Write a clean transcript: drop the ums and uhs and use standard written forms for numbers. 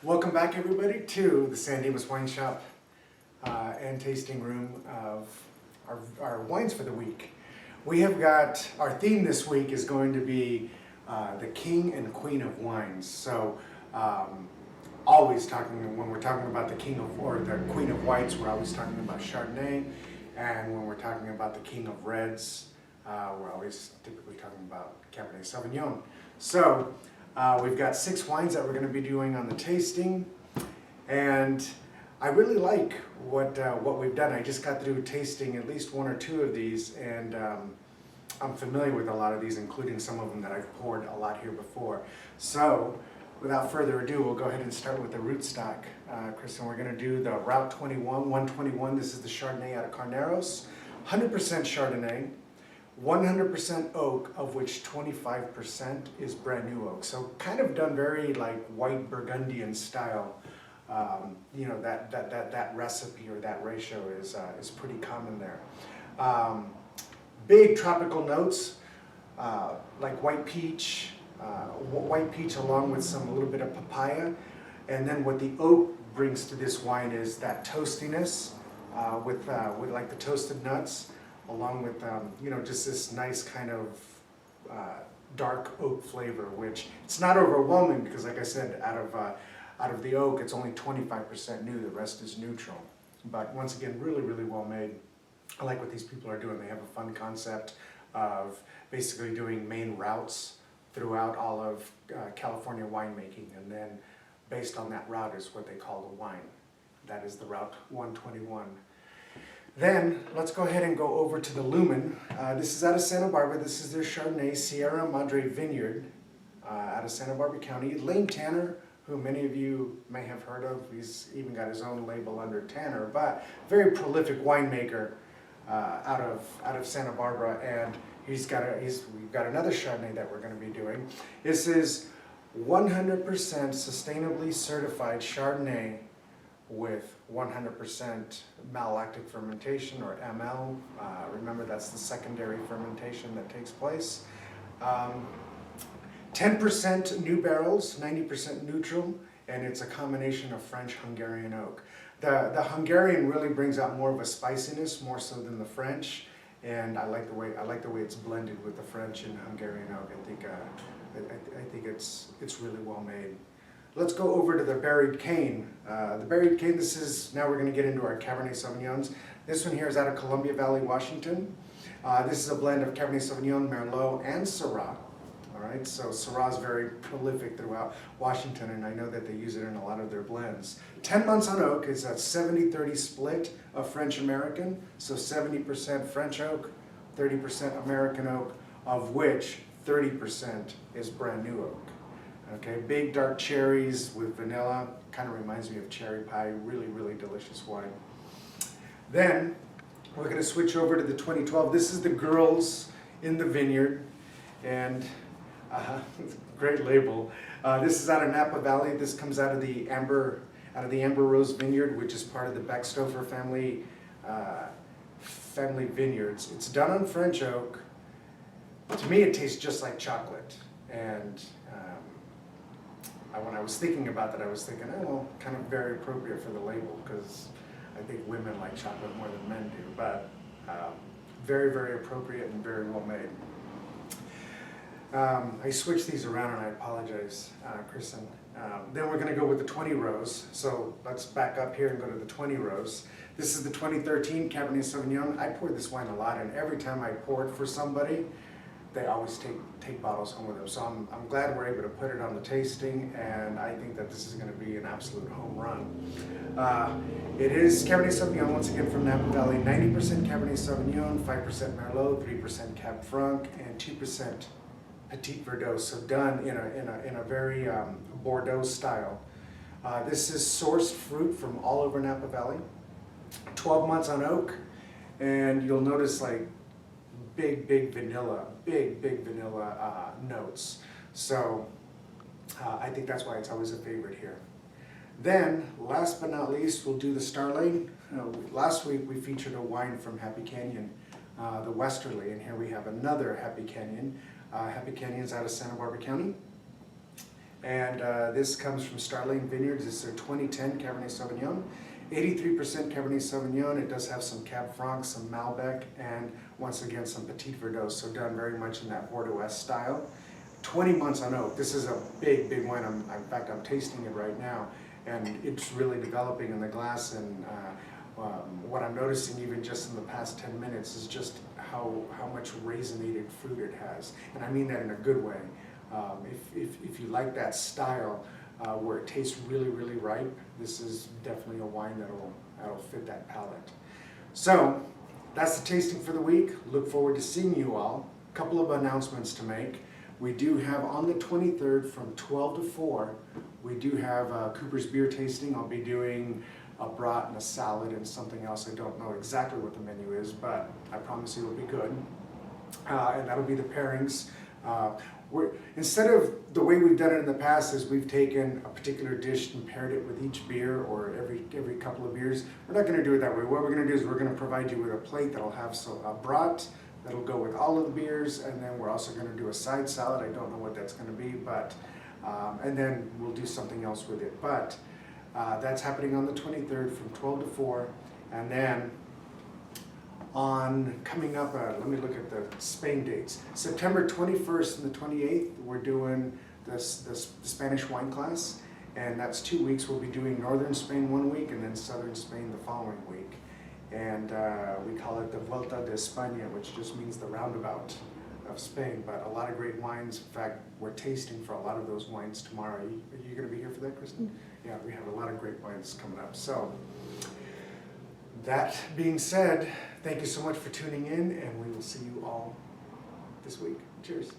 Welcome back, everybody, to the Dimas Wine Shop and tasting room of our wines for the week. We have got, our theme this week is going to be the King and Queen of Wines. So, always talking, when we're talking about the King of, or the Queen of Whites, we're always talking about Chardonnay. And when we're talking about the King of Reds, we're always typically talking about Cabernet Sauvignon. So, we've got 6 wines that we're going to be doing on the tasting, and I really like what we've done. I just got through tasting at least 1 or 2 of these, and I'm familiar with a lot of these, including some of them that I've poured a lot here before. So, without further ado, we'll go ahead and start with the rootstock. Kristen, we're going to do the Route 21, 121. This is the Chardonnay out of Carneros, 100% Chardonnay. 100% oak, of which 25% is brand new oak. So kind of done very like white Burgundian style. You know, that recipe or that ratio is pretty common there. Big tropical notes like white peach along with a little bit of papaya. And then what the oak brings to this wine is that toastiness with like the toasted nuts, along with, you know, just this nice kind of dark oak flavor, which it's not overwhelming because, like I said, out of the oak, it's only 25% new, the rest is neutral. But once again, really, really well made. I like what these people are doing. They have a fun concept of basically doing main routes throughout all of California winemaking, and then based on that route is what they call the wine. That is the Route 121. Then, let's go ahead and go over to the Lumen. This is out of Santa Barbara. This is their Chardonnay Sierra Madre Vineyard out of Santa Barbara County. Lane Tanner, who many of you may have heard of. He's even got his own label under Tanner, but very prolific winemaker out of Santa Barbara. And we've got another Chardonnay that we're going to be doing. This is 100% sustainably certified Chardonnay with 100% malolactic fermentation, or ML. Remember, that's the secondary fermentation that takes place. 10% new barrels, 90% neutral, and it's a combination of French, Hungarian oak. The Hungarian really brings out more of a spiciness, more so than the French, and I like the way it's blended with the French and Hungarian oak. I think it's really well made. Let's go over to the Buried Cane. The Buried Cane, now we're going to get into our Cabernet Sauvignons. This one here is out of Columbia Valley, Washington. This is a blend of Cabernet Sauvignon, Merlot, and Syrah. All right, so Syrah is very prolific throughout Washington, and I know that they use it in a lot of their blends. 10 months on oak is a 70-30 split of French-American, so 70% French oak, 30% American oak, of which 30% is brand new oak. Okay, big dark cherries with vanilla, kind of reminds me of cherry pie, really, really delicious wine. Then, we're going to switch over to the 2012. This is the Girls in the Vineyard, and great label. This is out of Napa Valley. This comes out of the Amber Rose Vineyard, which is part of the Beckstofer family vineyards. It's done on French oak. To me, it tastes just like chocolate, and when I was thinking about that, I was thinking, oh, well, kind of very appropriate for the label, because I think women like chocolate more than men do, but very, very appropriate and very well made. I switched these around, and I apologize, Kristen. Then we're going to go with the 20 rows, so let's back up here and go to the 20 rows. This is the 2013 Cabernet Sauvignon. I poured this wine a lot, and every time I pour it for somebody, they always take bottles home with them. So I'm glad we're able to put it on the tasting, and I think that this is going to be an absolute home run. It is Cabernet Sauvignon, once again from Napa Valley, 90% Cabernet Sauvignon, 5% Merlot, 3% Cab Franc, and 2% Petit Verdot. So done in a very Bordeaux style. This is sourced fruit from all over Napa Valley. 12 months on oak, and you'll notice like big vanilla notes. So I think that's why it's always a favorite here. Then, last but not least, we'll do the Starlight. Last week we featured a wine from Happy Canyon, the Westerly, and here we have another Happy Canyon. Happy Canyon's out of Santa Barbara County. And this comes from Starling Vineyards. This is their 2010 Cabernet Sauvignon. 83% Cabernet Sauvignon. It does have some Cab Franc, some Malbec, and once again some Petit Verdot, so done very much in that Bordeaux style. 20 months on oak. This is a big, big wine. In fact, I'm tasting it right now, and it's really developing in the glass. And what I'm noticing even just in the past 10 minutes is just how much raisinated fruit it has, and I mean that in a good way. If you like that style, where it tastes really, really ripe, this is definitely a wine that'll fit that palate. So that's the tasting for the week. Look forward to seeing you all. A couple of announcements to make. We do have on the 23rd from 12 to 4, we do have Cooper's beer tasting. I'll be doing a brat and a salad and something else. I don't know exactly what the menu is, but I promise you it'll be good. And that'll be the pairings. Instead of the way we've done it in the past is we've taken a particular dish and paired it with each beer or every couple of beers. We're not going to do it that way. What we're going to do is we're going to provide you with a plate that'll have a brat that'll go with all of the beers, and then we're also going to do a side salad. I don't know what that's going to be, but and then we'll do something else with it. But that's happening on the 23rd from 12 to 4, and then on coming up, let me look at the Spain dates. September 21st and the 28th, we're doing the Spanish wine class, and that's 2 weeks. We'll be doing northern Spain 1 week and then southern Spain the following week. And we call it the Vuelta de España, which just means the roundabout of Spain. But a lot of great wines. In fact, we're tasting for a lot of those wines tomorrow. Are you going to be here for that, Kristen? Yeah, we have a lot of great wines coming up. So that being said, thank you so much for tuning in, and we will see you all this week. Cheers.